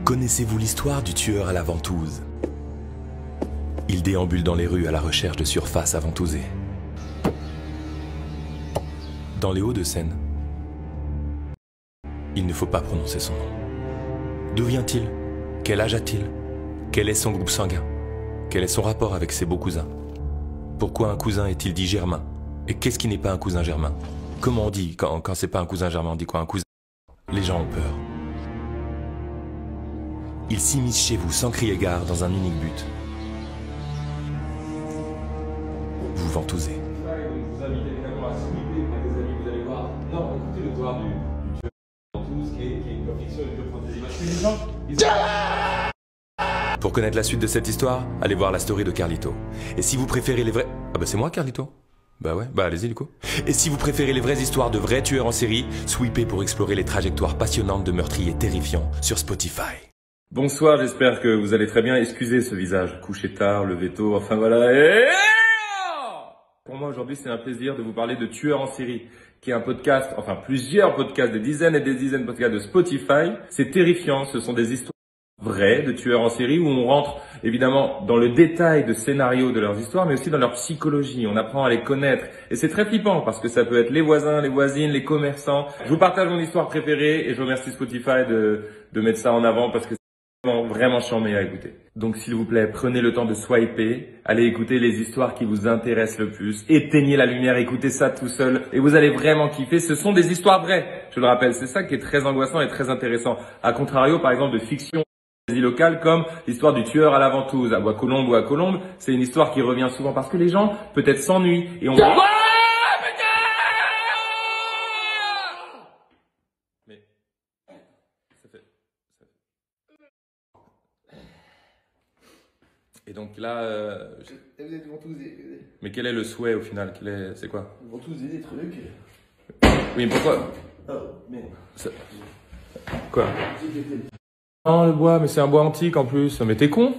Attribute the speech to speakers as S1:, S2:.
S1: Connaissez-vous l'histoire du tueur à la ventouse? Il déambule dans les rues à la recherche de surfaces à ventouser. Dans les Hauts-de-Seine, il ne faut pas prononcer son nom. D'où vient-il? Quel âge a-t-il? Quel est son groupe sanguin? Quel est son rapport avec ses beaux cousins? Pourquoi un cousin est-il dit germain? Et qu'est-ce qui n'est pas un cousin germain? Comment on dit quand c'est pas un cousin germain, on dit quoi? Un cousin? Les gens ont peur. Il s'immisce chez vous sans crier gare dans un unique but. Vous ventousez.
S2: Vous invitez évidemment à sweeper avec des amis, vous allez voir. Non, écoutez l'histoire du tueur ventouse qui est une pure fiction, une pure fantaisie. Parce que les gens,
S1: Pour connaître la suite de cette histoire, allez voir la story de Carlito. Et si vous préférez les vrais... Ah bah c'est moi Carlito? Bah ouais, bah allez-y du coup. Et si vous préférez les vraies histoires de vrais tueurs en série, sweepez pour explorer les trajectoires passionnantes de meurtriers terrifiants sur Spotify.
S2: Bonsoir, j'espère que vous allez très bien. Excusez ce visage couché tard, levé tôt, enfin voilà. Pour moi aujourd'hui, c'est un plaisir de vous parler de Tueurs en série, qui est un podcast, enfin plusieurs podcasts, des dizaines et des dizaines de podcasts de Spotify. C'est terrifiant, ce sont des histoires vraies de tueurs en série où on rentre évidemment dans le détail de scénarios de leurs histoires, mais aussi dans leur psychologie. On apprend à les connaître et c'est très flippant parce que ça peut être les voisins, les voisines, les commerçants. Je vous partage mon histoire préférée et je remercie Spotify de mettre ça en avant parce que vraiment charmé à écouter. Donc s'il vous plaît, prenez le temps de swiper, allez écouter les histoires qui vous intéressent le plus, éteignez la lumière, écoutez ça tout seul et vous allez vraiment kiffer. Ce sont des histoires vraies, je le rappelle, c'est ça qui est très angoissant et très intéressant. A contrario par exemple de fiction locale comme l'histoire du tueur à la ventouse à Bois-Colombes ou à Colombes, c'est une histoire qui revient souvent parce que les gens peut-être s'ennuient et on... Mais ça fait... Et donc là,
S3: Vous êtes ventousé.
S2: mais quel est le souhait au final? C'est quoi?
S3: Ventousé des trucs.
S2: Oui, mais pourquoi?
S3: Oh, merde.
S2: Quoi? Non, le bois, mais c'est un bois antique en plus. Mais t'es con?